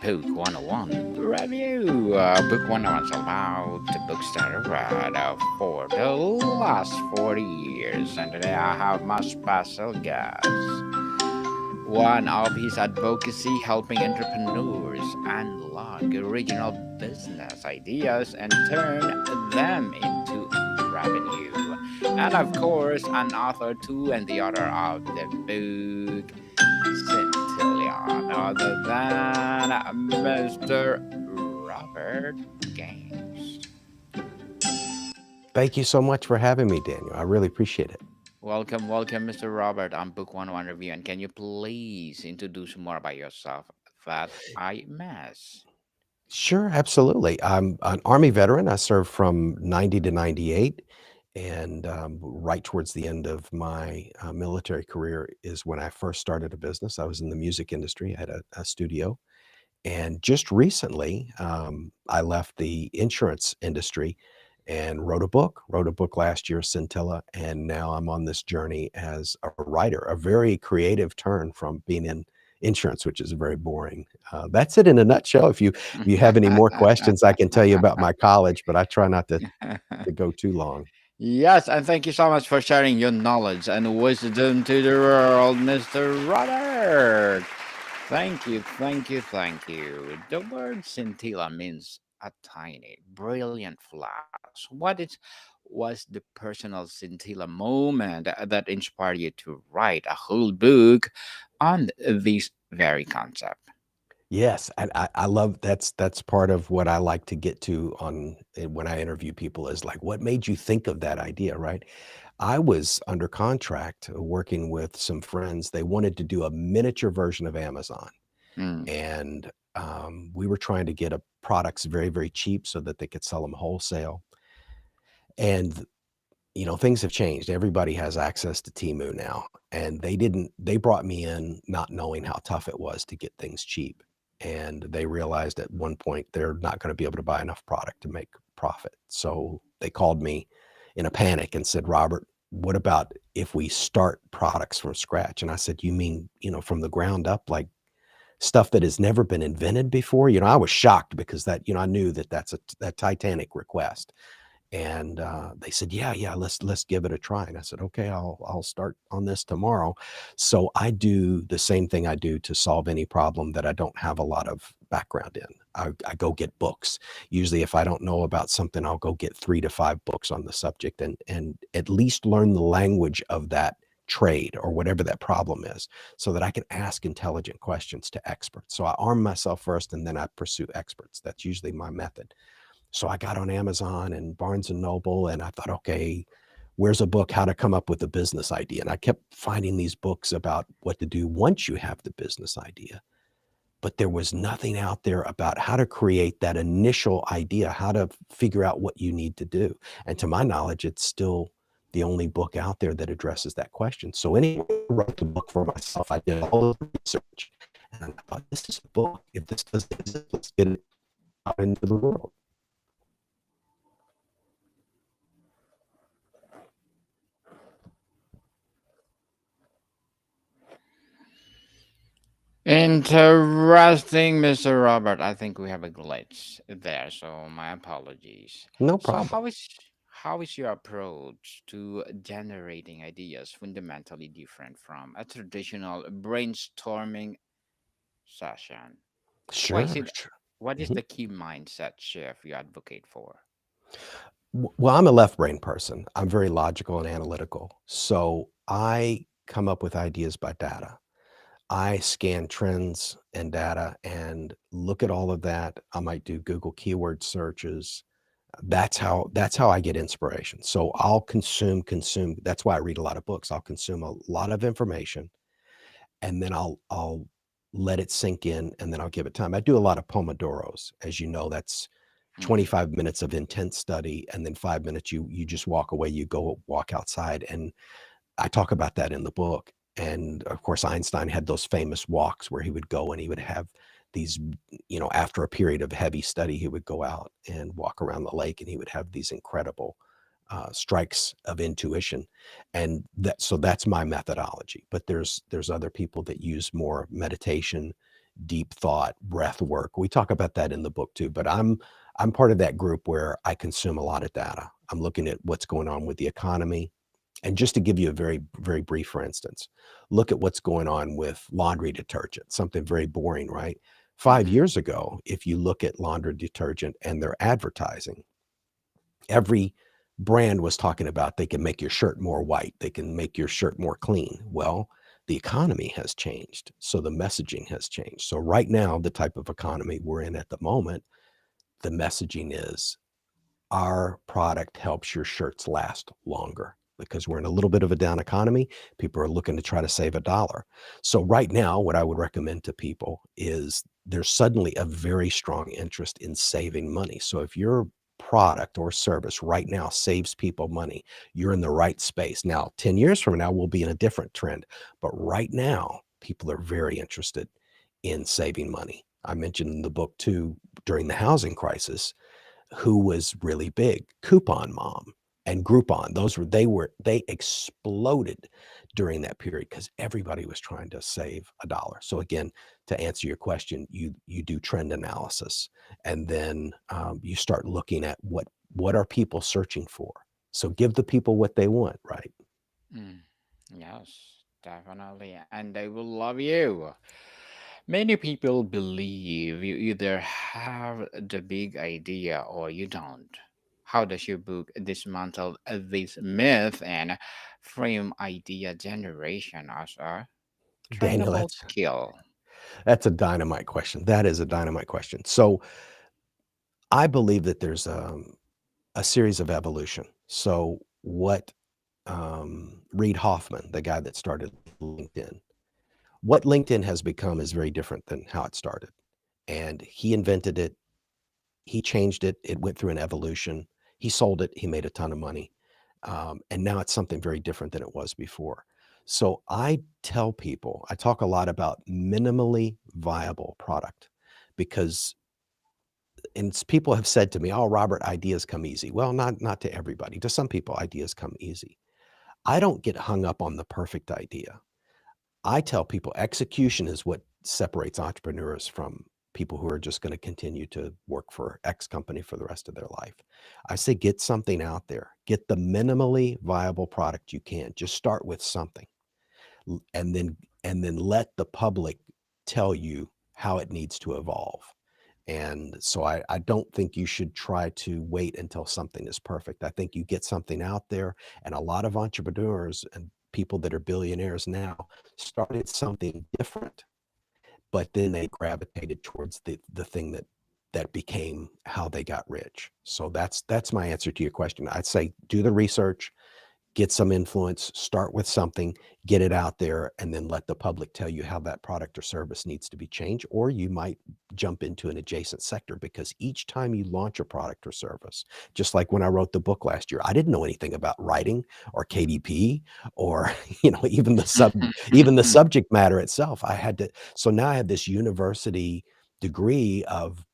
Book 101 review. Book 101 is about the books that I read for the last 40 years. And today I have my special guest. One of his advocacy helping entrepreneurs unlock original business ideas and turn them into revenue. And of course, an author too, and the author of the book Centillion, other than Mr. Robert Gaines. Thank you so much for having me, Daniel. I really appreciate it. Welcome, Mr. Robert. I'm Book 101 Review. And can you please introduce more about yourself that I miss? Sure, absolutely. I'm an Army veteran. I served from 90 to 98. And right towards the end of my military career is when I first started a business. I was in the music industry, I had a studio. And just recently, I left the insurance industry and wrote a book last year, Scintilla, and now I'm on this journey as a writer, a very creative turn from being in insurance, which is very boring. That's it in a nutshell. If you have any more questions, I can tell you about my college, but I try not to go too long. Yes, and thank you so much for sharing your knowledge and wisdom to the world, Mr. Robert. Thank you. The word scintilla means a tiny, brilliant flash. Was the personal scintilla moment that inspired you to write a whole book on this very concept? Yes, and I love that's part of what I like to get to when I interview people is like, what made you think of that idea, right? I was under contract working with some friends. They wanted to do a miniature version of Amazon, Mm. and we were trying to get a products very, very cheap so that they could sell them wholesale. And things have changed. Everybody has access to Temu now, and they brought me in not knowing how tough it was to get things cheap. And they realized at one point they're not going to be able to buy enough product to make profit. So they called me in a panic and said, Robert, what about if we start products from scratch? And I said, you mean, from the ground up, like stuff that has never been invented before? I was shocked because I knew that that's a titanic request. And they said, yeah, let's give it a try. And I said, okay, I'll start on this tomorrow. So I do the same thing I do to solve any problem that I don't have a lot of background in. I go get books. Usually if I don't know about something, I'll go get 3 to 5 books on the subject and at least learn the language of that trade or whatever that problem is so that I can ask intelligent questions to experts. So I arm myself first and then I pursue experts. That's usually my method. So I got on Amazon and Barnes and Noble, and I thought, okay, where's a book, how to come up with a business idea? And I kept finding these books about what to do once you have the business idea. But there was nothing out there about how to create that initial idea, how to figure out what you need to do. And to my knowledge, it's still the only book out there that addresses that question. So anyway, I wrote the book for myself. I did all the research. And I thought, this is a book. If this doesn't exist, let's get it out into the world. Interesting, Mr. Robert. I think we have a glitch there, so my apologies. No So problem. how is your approach to generating ideas fundamentally different from a traditional brainstorming session? Why is Sure, it sure. what is Mhm. the key mindset shift you advocate for? Well, I'm a left brain person. I'm very logical and analytical. So I come up with ideas by data. I scan trends and data and look at all of that. I might do Google keyword searches. That's how I get inspiration. So I'll consume. That's why I read a lot of books. I'll consume a lot of information and then I'll let it sink in and then I'll give it time. I do a lot of pomodoros. As you know, that's Hmm. 25 minutes of intense study and then 5 minutes you just walk away, you go walk outside, and I talk about that in the book. And of course Einstein had those famous walks where he would go and he would have these, after a period of heavy study, he would go out and walk around the lake and he would have these incredible strikes of intuition. And that's my methodology. But there's other people that use more meditation, deep thought, breath work. We talk about that in the book too, but I'm part of that group where I consume a lot of data. I'm looking at what's going on with the economy. And just to give you a very, very brief, for instance, look at what's going on with laundry detergent, something very boring, right? 5 years ago, if you look at laundry detergent and their advertising, every brand was talking about they can make your shirt more white, they can make your shirt more clean. Well, the economy has changed, so the messaging has changed. So right now, the type of economy we're in at the moment, the messaging is our product helps your shirts last longer because we're in a little bit of a down economy. People are looking to try to save a dollar. So right now, what I would recommend to people is there's suddenly a very strong interest in saving money. So if your product or service right now saves people money, you're in the right space. Now, 10 years from now, we'll be in a different trend. But right now, people are very interested in saving money. I mentioned in the book too, during the housing crisis, who was really big? Coupon Mom and Groupon. They exploded during that period because everybody was trying to save a dollar. So again, to answer your question, you do trend analysis, and then you start looking at what are people searching for. So give the people what they want, right? Mm, yes, definitely. And they will love you. Many people believe you either have the big idea or you don't. How does your book dismantle this myth and frame idea generation as a Daniel, trainable skill? that's a dynamite question. That is a dynamite question. So I believe that there's a series of evolution. So what Reid Hoffman, the guy that started LinkedIn, what LinkedIn has become is very different than how it started. And he invented it, he changed it, it went through an evolution. He sold it, he made a ton of money. And now it's something very different than it was before. So I tell people, I talk a lot about minimally viable product because people have said to me, "Oh, Robert, ideas come easy." Well, not to everybody. To some people, ideas come easy. I don't get hung up on the perfect idea. I tell people execution is what separates entrepreneurs from people who are just going to continue to work for X company for the rest of their life. I say get something out there. Get the minimally viable product you can. Just start with something. And then let the public tell you how it needs to evolve. And so I don't think you should try to wait until something is perfect. I think you get something out there, and a lot of entrepreneurs and people that are billionaires now started something different, but then they gravitated towards the thing that became how they got rich. So that's my answer to your question. I'd say do the research, get some influence, start with something, get it out there, and then let the public tell you how that product or service needs to be changed. Or you might jump into an adjacent sector because each time you launch a product or service, just like when I wrote the book last year, I didn't know anything about writing or KDP or even the subject matter itself. So now I have this university degree of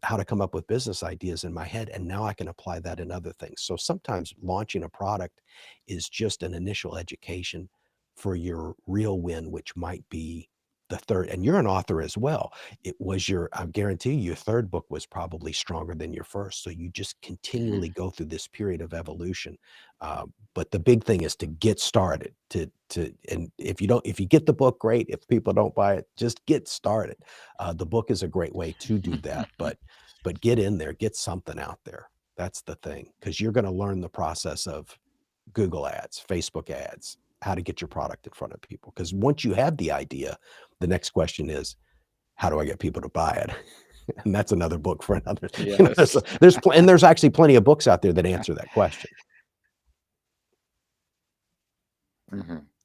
how to come up with business ideas in my head, and now I can apply that in other things. So sometimes launching a product is just an initial education for your real win, which might be the third. And you're an author as well. I guarantee you, your third book was probably stronger than your first. So you just continually go through this period of evolution. But the big thing is to get started. And if you get the book, great. If people don't buy it, just get started. The book is a great way to do that. But get in there, get something out there. That's the thing, because you're going to learn the process of Google ads, Facebook ads, how to get your product in front of people. Because once you have the idea, the next question is, how do I get people to buy it? And that's another book for another. Yes. There's actually plenty of books out there that answer that question.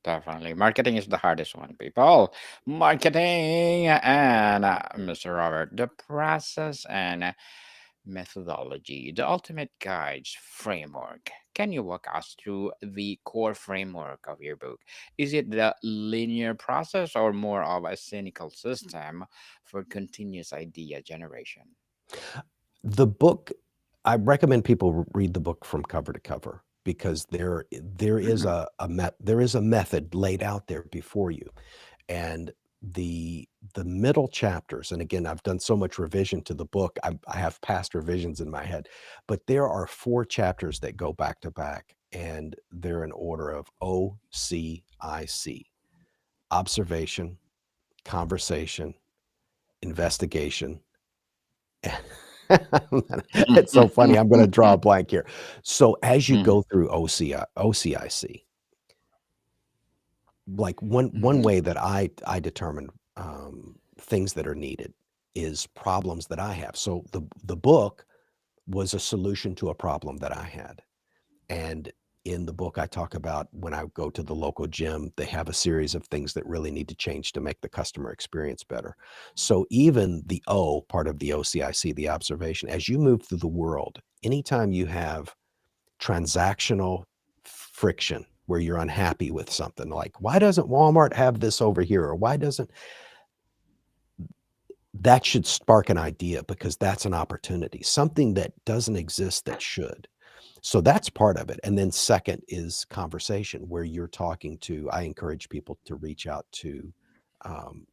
Definitely. Marketing is the hardest one, people. Marketing and Mr. Robert, the process and methodology, the ultimate guides framework. Can you walk us through the core framework of your book? Is it the linear process or more of a cynical system for continuous idea generation? The book, I recommend people read the book from cover to cover because there is Mhm. a method laid out there before you. And the middle chapters, and again, I've done so much revision to the book, I have past revisions in my head, but there are 4 chapters that go back to back, and they're in order of OCIC: observation, conversation, investigation. It's so funny, I'm gonna draw a blank here. So as you Mhm, go through OCIC, like one mhm. way that I determine things that are needed is problems that I have. So the book was a solution to a problem that I had. And in the book, I talk about when I go to the local gym, they have a series of things that really need to change to make the customer experience better. So even the O part of the OCIC, the observation, as you move through the world, anytime you have transactional friction where you're unhappy with something like, why doesn't Walmart have this over here? Or why doesn't that should spark an idea because that's an opportunity, something that doesn't exist that should. So that's part of it. And then second is conversation where you're talking to, I encourage people to reach out to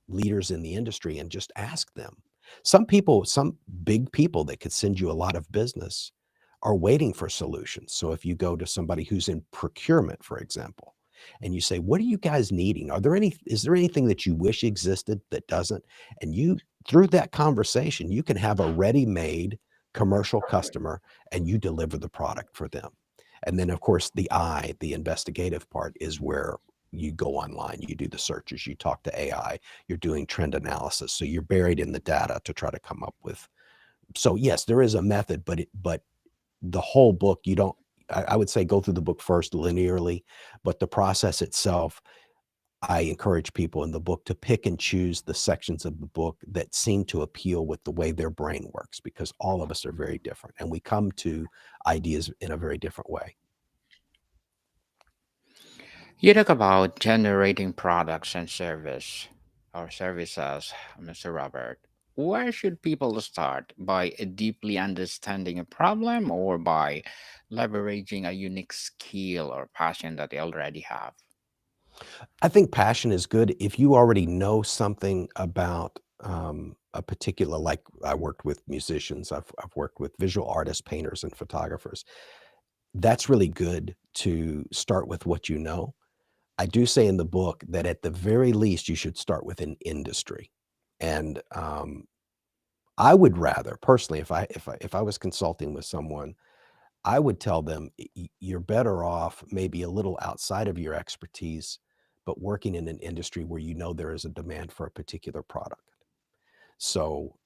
leaders in the industry and just ask them. Some people, some big people that could send you a lot of business are waiting for solutions. So if you go to somebody who's in procurement, for example, and you say, what are you guys needing? Is there anything that you wish existed that doesn't? And you, through that conversation, you can have a ready-made commercial customer and you deliver the product for them. And then, of course, the investigative part is where you go online, you do the searches, you talk to AI, you're doing trend analysis. So you're buried in the data to try to come up with. So yes, there is a method, but the whole book, you don't, I would say go through the book first linearly, but the process itself, I encourage people in the book to pick and choose the sections of the book that seem to appeal with the way their brain works, because all of us are very different and we come to ideas in a very different way. You talk about generating products and services, Mr. Robert. Where should people start? By deeply understanding a problem or by leveraging a unique skill or passion that they already have? I think passion is good if you already know something about a particular, like I worked with musicians, I've worked with visual artists, painters, and photographers. That's really good to start with what you know. I do say in the book that at the very least, you should start with an industry. And I would rather personally, if I was consulting with someone, I would tell them you're better off maybe a little outside of your expertise, but working in an industry where you know there is a demand for a particular product. So,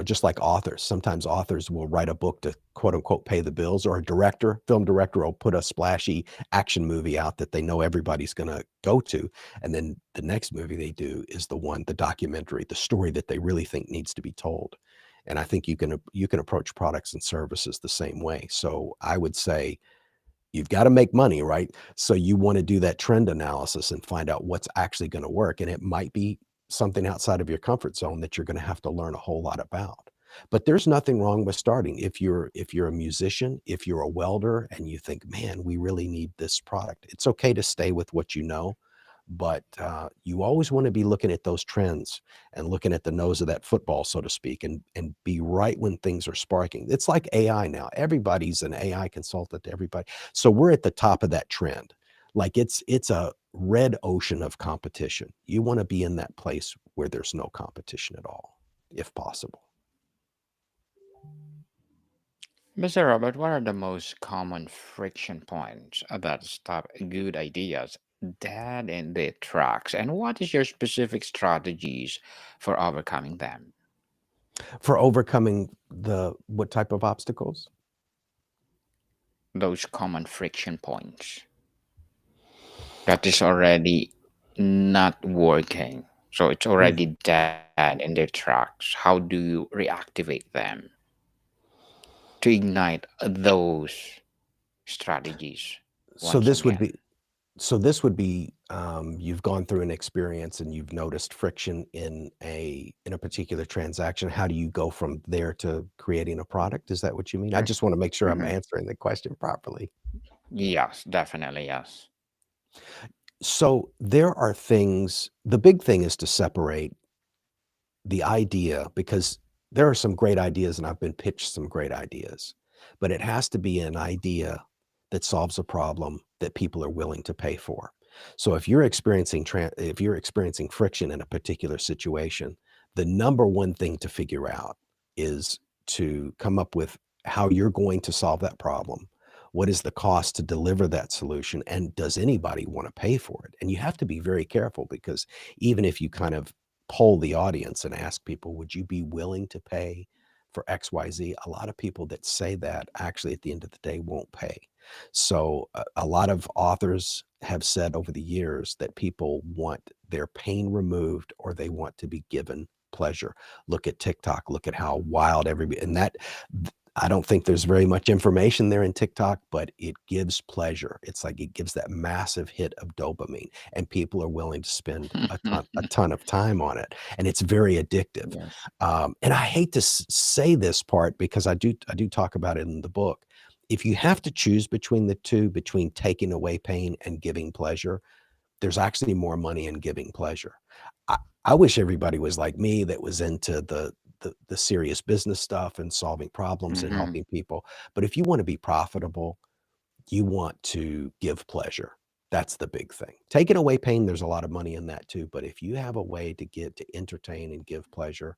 just like authors, sometimes authors will write a book to quote unquote pay the bills, or a film director will put a splashy action movie out that they know everybody's going to go to. And then the next movie they do is the documentary, the story that they really think needs to be told. And I think you can approach products and services the same way. So I would say you've got to make money, right? So you want to do that trend analysis and find out what's actually going to work. And it might be something outside of your comfort zone that you're going to have to learn a whole lot about. But there's nothing wrong with starting. If you're a musician, if you're a welder and you think, man, we really need this product, it's okay to stay with what you know. But you always want to be looking at those trends and looking at the nose of that football, so to speak, and be right when things are sparking. It's like AI now. Everybody's an AI consultant, everybody. So we're at the top of that trend. Like it's a red ocean of competition. You want to be in that place where there's no competition at all, if possible. Mr. Robert, what are the most common friction points that stop good ideas dead in their tracks? And what is your specific strategies for overcoming them? For overcoming the what type of obstacles? Those common friction points that is already not working. So it's Mm. already dead in their tracks. How do you reactivate them to ignite those strategies So once this would again? be you've gone through an experience and you've noticed friction in a particular transaction. How do you go from there to creating a product? Is that what you mean? I just want to make sure I'm Mhm. answering the question properly. Yes, definitely, yes. So there are things, the big thing is to separate the idea, because there are some great ideas and I've been pitched some great ideas, but it has to be an idea that solves a problem that people are willing to pay for. So if you're experiencing if you're experiencing friction in a particular situation, the number one thing to figure out is to come up with how you're going to solve that problem. What is the cost to deliver that solution? And does anybody want to pay for it? And you have to be very careful, because even if you kind of poll the audience and ask people, would you be willing to pay for XYZ? A lot of people that say that actually at the end of the day won't pay. So a lot of authors have said over the years that people want their pain removed, or they want to be given pleasure. Look at TikTok, look at how wild everybody, and that I don't think there's very much information there in TikTok, but it gives pleasure. It's like it gives that massive hit of dopamine, and people are willing to spend a ton of time on it, and it's very addictive. Yes. And I hate to say this part, because I do talk about it in the book. If you have to choose between the two, between taking away pain and giving pleasure, there's actually more money in giving pleasure. I, I wish everybody was like me, that was into the serious business stuff and solving problems and Mhm. helping people. But if you want to be profitable, you want to give pleasure. That's the big thing. Taking away pain, there's a lot of money in that too. But if you have a way to get to entertain and give pleasure,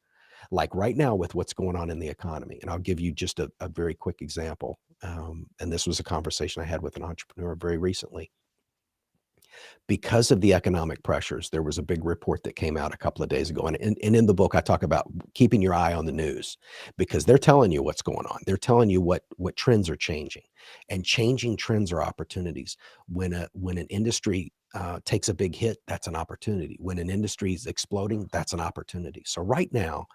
like right now with what's going on in the economy, and I'll give you just a very quick example. And this was a conversation I had with an entrepreneur very recently. Because of the economic pressures, there was a big report that came out a couple of days ago, and in the book, I talk about keeping your eye on the news, because they're telling you what's going on. They're telling you what trends are changing, and changing trends are opportunities. When an industry takes a big hit, that's an opportunity. When an industry is exploding, that's an opportunity. So right now,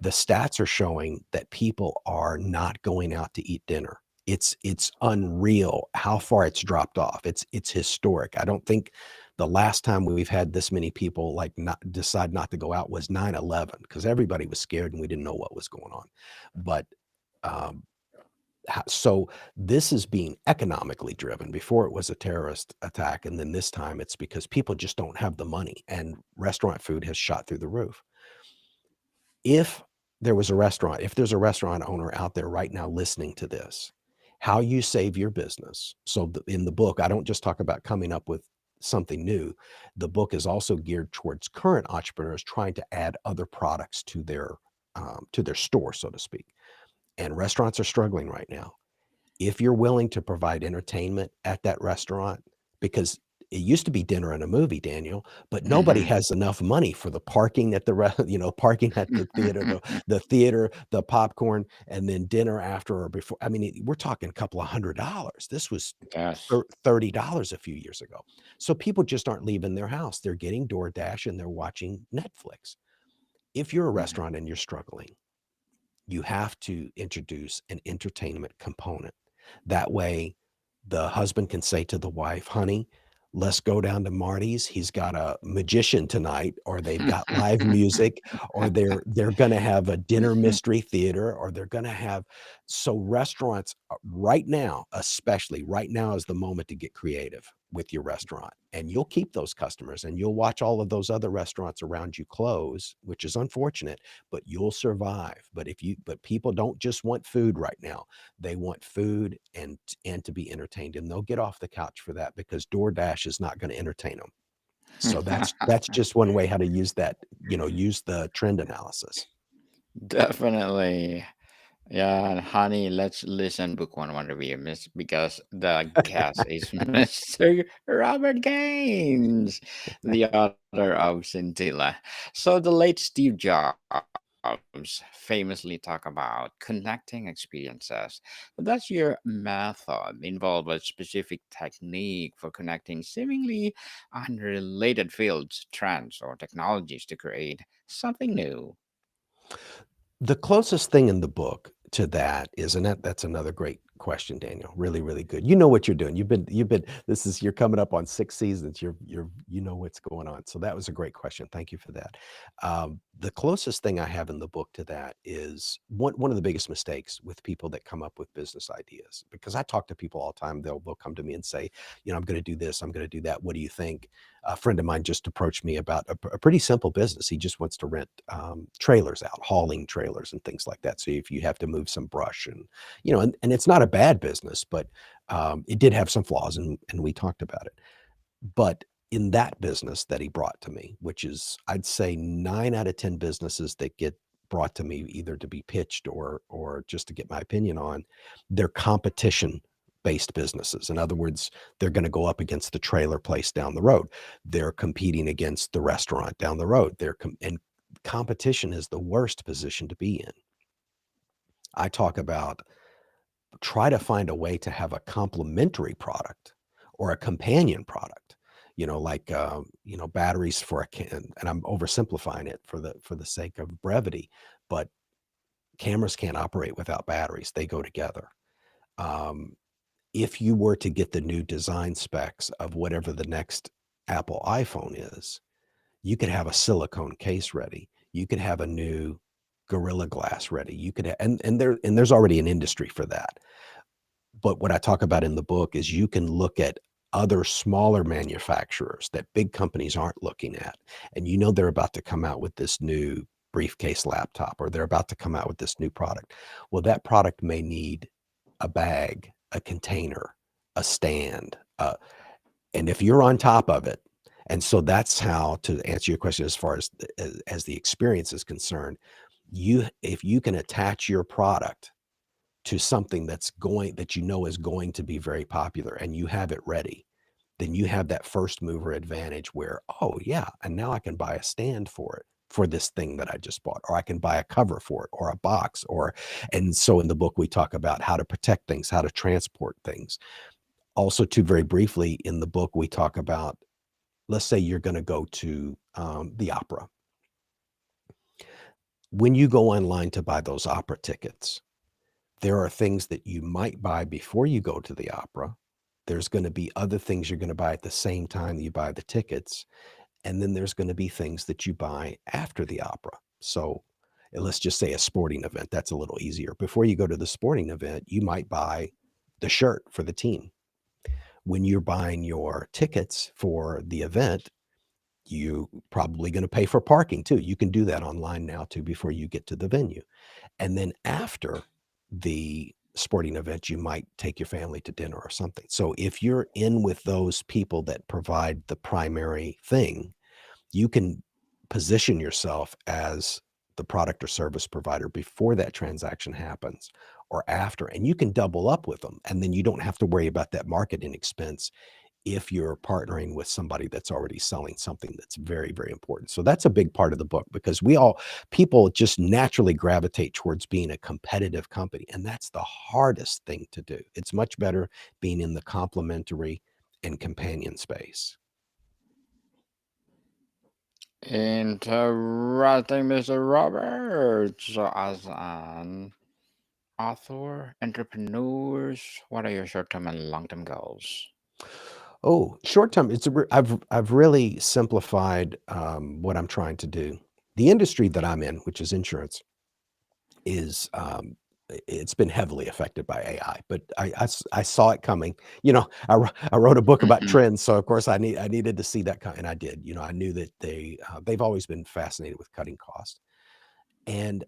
the stats are showing that people are not going out to eat dinner. It's unreal how far it's dropped off. It's historic. I don't think the last time we've had this many people like not decide not to go out was 9/11, because everybody was scared and we didn't know what was going on. But um, so this is being economically driven. Before it was a terrorist attack, and then this time it's because people just don't have the money, and restaurant food has shot through the roof. If if there's a restaurant owner out there right now listening to this, how you save your business. So in the book, I don't just talk about coming up with something new. The book is also geared towards current entrepreneurs trying to add other products to their store, so to speak. And restaurants are struggling right now. If you're willing to provide entertainment at that restaurant, because it used to be dinner and a movie, Daniel, but nobody Mhm. has enough money for the parking at the parking at the theater, the popcorn, and then dinner after or before. I mean, we're talking a couple of $100. This was Yes. $30 a few years ago. So people just aren't leaving their house. They're getting DoorDash and they're watching Netflix. If you're a Mhm. restaurant and you're struggling, you have to introduce an entertainment component. That way, the husband can say to the wife, honey, let's go down to Marty's. He's got a magician tonight, or they've got live music, or they're going to have a dinner mystery theater, or they're going to have. So restaurants right now, especially right now, is the moment to get creative with your restaurant, and you'll keep those customers, and you'll watch all of those other restaurants around you close, which is unfortunate, but you'll survive. But people don't just want food right now. They want food and to be entertained, and they'll get off the couch for that, because DoorDash is not going to entertain them. So that's just one way how to use that, use the trend analysis. Definitely. Yeah, and honey, let's listen book one wonder review, miss, because the guest is Mr. Robert Gaines, the author of Scintilla. So the late Steve Jobs famously talk about connecting experiences. Does your method involve a specific technique for connecting seemingly unrelated fields, trends, or technologies to create something new? The closest thing in the book to that is, and that's another great question, Daniel. Really, really good. You know what you're doing. You've been you're coming up on 6 seasons. You know what's going on. So that was a great question. Thank you for that. The closest thing I have in the book to that is one of the biggest mistakes with people that come up with business ideas, because I talk to people all the time. They'll come to me and say, I'm going to do this, I'm going to do that. What do you think? a friend of mine just approached me about a pretty simple business. He just wants to rent trailers out, hauling trailers and things like that. So if you have to move some brush and, and it's not a bad business, but it did have some flaws and we talked about it. But in that business that he brought to me, which is, I'd say 9 out of 10 businesses that get brought to me either to be pitched or just to get my opinion on, they're competition-based businesses. In other words, they're gonna go up against the trailer place down the road. They're competing against the restaurant down the road. And competition is the worst position to be in. I talk about try to find a way to have a complementary product or a companion product, like, batteries for a can, and I'm oversimplifying it for the sake of brevity, but cameras can't operate without batteries. They go together. Um, if you were to get the new design specs of whatever the next Apple iPhone is, you could have a silicone case ready. You could have a new Gorilla Glass ready. You could, and there's already an industry for that. But what I talk about in the book is you can look at other smaller manufacturers that big companies aren't looking at, and they're about to come out with this new briefcase laptop, or they're about to come out with this new product. Well, that product may need a bag, a container, a stand, and if you're on top of it, and so that's how, to answer your question as far as the experience is concerned, if you can attach your product to something that is going to be very popular and you have it ready, then you have that first mover advantage where, oh yeah, and now I can buy a stand for it, for this thing that I just bought, or I can buy a cover for it or a box, and so in the book we talk about how to protect things, how to transport things. Also, too, very briefly in the book, we talk about, let's say you're going to go to the opera. When you go online to buy those opera tickets, there are things that you might buy before you go to the opera. There's going to be other things you're going to buy at the same time that you buy the tickets. And then there's going to be things that you buy after the opera. So let's just say a sporting event. That's a little easier. Before you go to the sporting event, you might buy the shirt for the team. When you're buying your tickets for the event, you probably going to pay for parking too. You can do that online now too before you get to the venue. And then after the sporting event, you might take your family to dinner or something. So if you're in with those people that provide the primary thing, you can position yourself as the product or service provider before that transaction happens or after, and you can double up with them. And then you don't have to worry about that marketing expense if you're partnering with somebody that's already selling something that's very, very important. So that's a big part of the book, because people just naturally gravitate towards being a competitive company. And that's the hardest thing to do. It's much better being in the complementary and companion space. Interesting, Mr. Roberts. As an author, entrepreneurs, what are your short-term and long-term goals? Oh, short term, I've really simplified what I'm trying to do. The industry that I'm in, which is insurance, is it's been heavily affected by AI, but I saw it coming. I wrote a book about Mhm. trends, so of course I needed to see that and I did. I knew that they've always been fascinated with cutting costs, and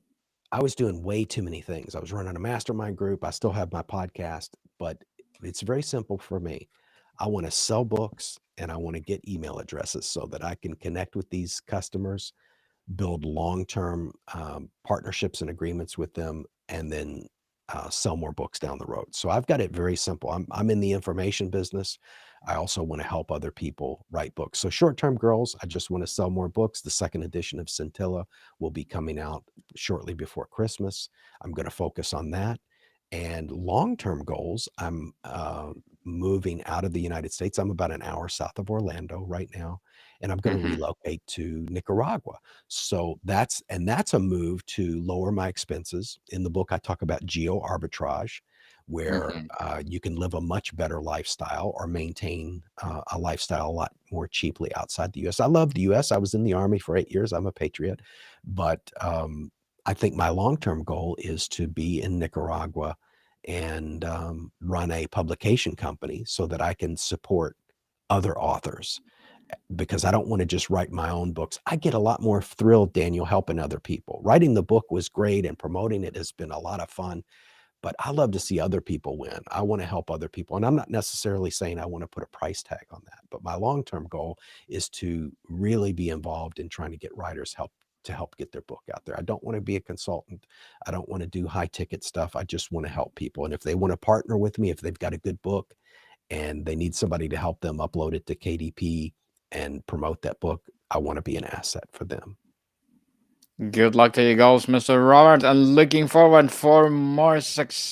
I was doing way too many things. I was running a mastermind group. I still have my podcast, but it's very simple for me. I want to sell books and I want to get email addresses so that I can connect with these customers, build long-term partnerships and agreements with them, and then sell more books down the road. So I've got it very simple. I'm in the information business. I also want to help other people write books. So short-term goals, I just want to sell more books. The second edition of Scintilla will be coming out shortly before Christmas. I'm going to focus on that. And long-term goals, I'm moving out of the United States. I'm about an hour south of Orlando right now, and I'm going to Mhm. relocate to Nicaragua. So that's a move to lower my expenses. In the book, I talk about geo arbitrage, where Mhm. you can live a much better lifestyle or maintain a lifestyle a lot more cheaply outside the U.S. I love the U.S. I was in the Army for 8 years. I'm a patriot, but I think my long-term goal is to be in Nicaragua and run a publication company so that I can support other authors because I don't want to just write my own books. I get a lot more thrilled, Daniel, helping other people. Writing the book was great and promoting it has been a lot of fun, but I love to see other people win. I want to help other people. And I'm not necessarily saying I want to put a price tag on that, but my long-term goal is to really be involved in trying to get writers help to help get their book out there. I don't want to be a consultant. I don't want to do high ticket stuff. I just want to help people. And if they want to partner with me, if they've got a good book and they need somebody to help them upload it to KDP and promote that book, I want to be an asset for them. Good luck to you goals, Mr. Robert, and looking forward for more success.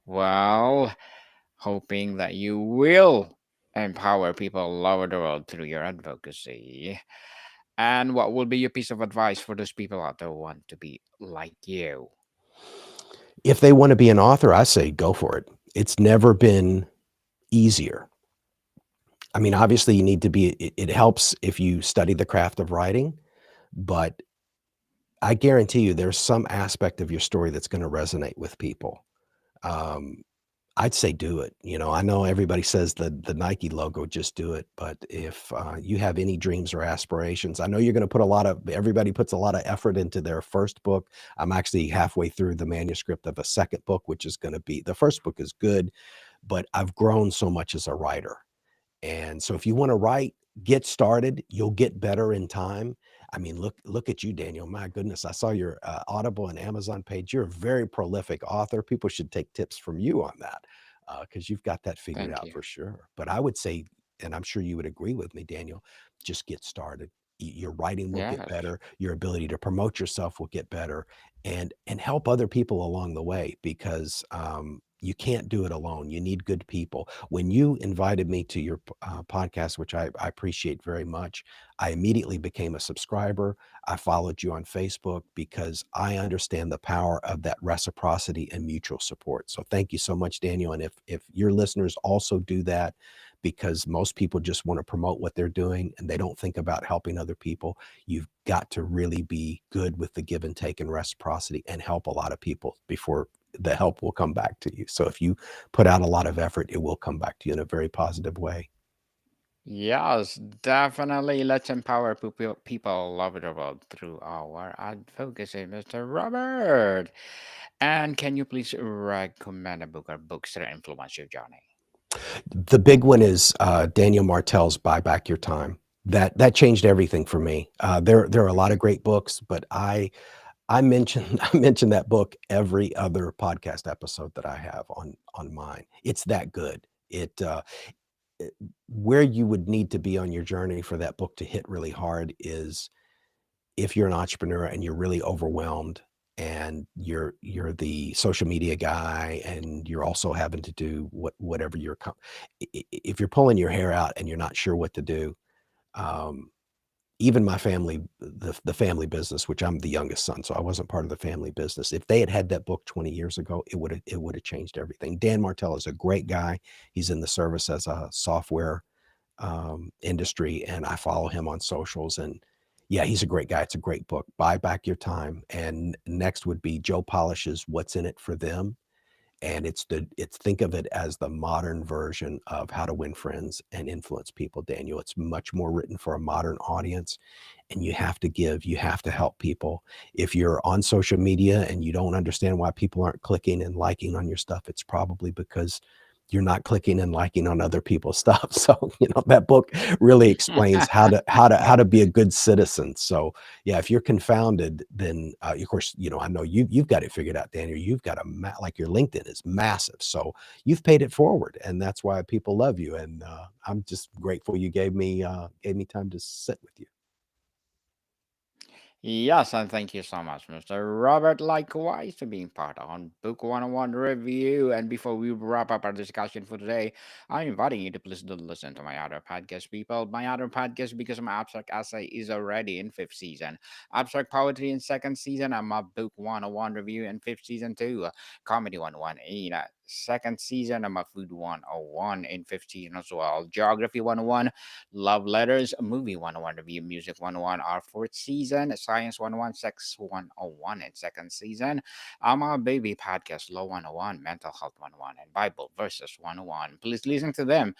Well, hoping that you will empower people all over the world through your advocacy. And what will be your piece of advice for those people out there who want to be like you? If they want to be an author, I say go for it. It's never been easier. I mean, obviously you need to be, it helps if you study the craft of writing, but I guarantee you there's some aspect of your story that's going to resonate with people. Um, I'd say do it. You know, I know everybody says the Nike logo, just do it. But if you have any dreams or aspirations, I know you're going to put everybody puts a lot of effort into their first book. I'm actually halfway through the manuscript of a second book, which is going to be, the first book is good, but I've grown so much as a writer. And so if you want to write, get started, you'll get better in time. I mean, look at you, Daniel. My goodness, I saw your Audible and Amazon page. You're a very prolific author. People should take tips from you on that because you've got that figured Thank out you. for sure. But I would say, and I'm sure you would agree with me, Daniel, just get started. Your writing will get Yes. better. Your ability to promote yourself will get better, and help other people along the way because you can't do it alone. You need good people. When you invited me to your podcast, which I appreciate very much, I immediately became a subscriber. I followed you on Facebook because I understand the power of that reciprocity and mutual support. So thank you so much, Daniel. And if your listeners also do that, because most people just want to promote what they're doing and they don't think about helping other people, you've got to really be good with the give and take and reciprocity and help a lot of people before the help will come back to you. So if you put out a lot of effort, it will come back to you in a very positive way. Yes, definitely. Let's empower people all over the world through our advocacy, Mr. Robert. And can you please recommend a book or books that influence your journey? The big one is Daniel Martell's Buy Back Your Time. That changed everything for me. There are a lot of great books, but I mention I mention that book every other podcast episode that I have on mine. It's that good. It where you would need to be on your journey for that book to hit really hard is if you're an entrepreneur and you're really overwhelmed and you're the social media guy and you're also having to do whatever if you're pulling your hair out and you're not sure what to do, um, even my family, the family business, which I'm the youngest son, so I wasn't part of the family business. If they had that book 20 years ago, it would have changed everything. Dan Martell is a great guy. He's in the service as a software industry, and I follow him on socials. And yeah, he's a great guy. It's a great book. Buy Back Your Time. And next would be Joe Polish's What's in It for Them. And it's think of it as the modern version of How to Win Friends and Influence People, Daniel. It's much more written for a modern audience, and you have to give, you have to help people. If you're on social media and you don't understand why people aren't clicking and liking on your stuff, it's probably because you're not clicking and liking on other people's stuff. So, that book really explains how to be a good citizen. So, yeah, if you're confounded, then of course, I know you've got it figured out, Daniel. You've got like your LinkedIn is massive, so you've paid it forward, and that's why people love you. And I'm just grateful you gave me time to sit with you. Yes, and thank you so much, Mr. Robert. Likewise, for being part on Book 101 Review. And before we wrap up our discussion for today, I'm inviting you to please do listen to my other podcast, people. My other podcast, because my abstract essay is already in fifth season. Abstract poetry in second season. I'm a Book 101 Review in fifth season too. Comedy 101 in second season. I'm a Food 101 in fifth season as well. Geography 101. Love Letters, Movie 101 Review, Music 101, our fourth season, Science 101, Sex 101 in second season, a Baby Podcast, Law 101, Mental Health 101, and Bible Verses 101. Please listen to them.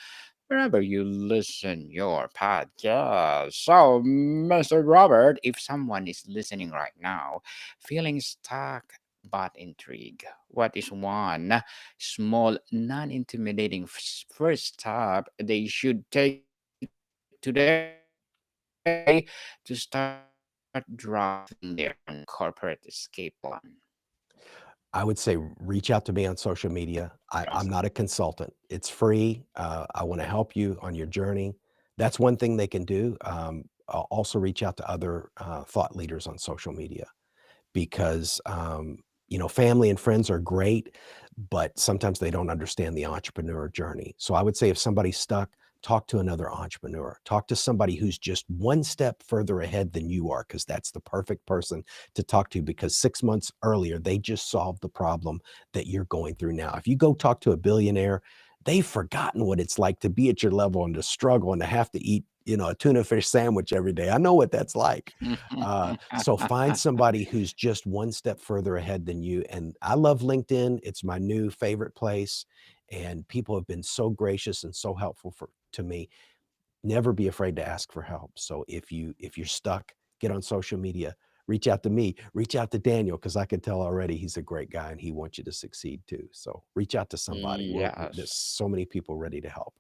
wherever you listen your podcast. So, Mr. Robert, if someone is listening right now, feeling stuck but intrigued, what is one small, non-intimidating first step they should take today to start drafting their own corporate escape plan? I would say reach out to me on social media. I'm not a consultant. It's free. I want to help you on your journey. That's one thing they can do. I'll also reach out to other thought leaders on social media because family and friends are great, but sometimes they don't understand the entrepreneur journey. So I would say if somebody's stuck, talk to another entrepreneur. Talk to somebody who's just one step further ahead than you are, because that's the perfect person to talk to, because 6 months earlier, they just solved the problem that you're going through now. If you go talk to a billionaire, they've forgotten what it's like to be at your level and to struggle and to have to eat a tuna fish sandwich every day. I know what that's like. So find somebody who's just one step further ahead than you. And I love LinkedIn. It's my new favorite place. And people have been so gracious and so helpful to me. Never be afraid to ask for help. So if you're stuck, get on social media, reach out to me, reach out to Daniel, because I can tell already he's a great guy and he wants you to succeed too. So reach out to somebody. There's Yes. so many people ready to help.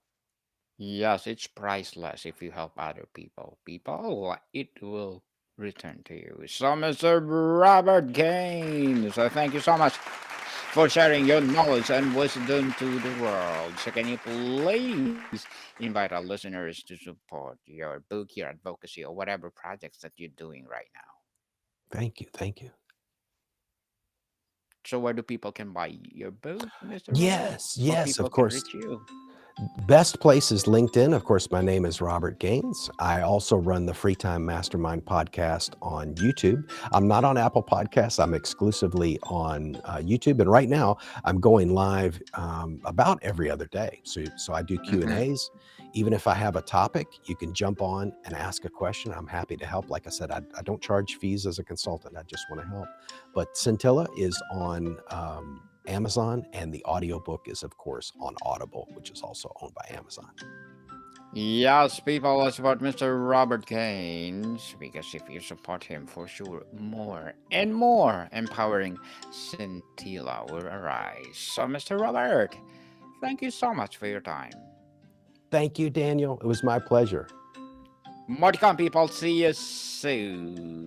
Yes, it's priceless if you help other people. It will return to you. So, Mr. Robert Gaines, so thank you so much for sharing your knowledge and wisdom to the world. So, can you please invite our listeners to support your book, your advocacy, or whatever projects that you're doing right now? Thank you. Thank you. So, where do people can buy your book, Mr. Robert? Yes, Or yes, people of can course. reach you? Best place is LinkedIn. Of course, my name is Robert Gaines. I also run the Free Time Mastermind podcast on YouTube. I'm not on Apple Podcasts. I'm exclusively on YouTube. And right now, I'm going live about every other day. So I do Mm-hmm. Q&As. Even if I have a topic, you can jump on and ask a question. I'm happy to help. Like I said, I don't charge fees as a consultant. I just want to help. But Scintilla is on Amazon, and the audiobook is, of course, on Audible, which is also owned by Amazon. Yes, people will support Mr. Robert Gaines because if you support him, for sure, more and more empowering scintilla will arise. So, Mr. Robert, thank you so much for your time. Thank you, Daniel. It was my pleasure. More to come, people. See you soon.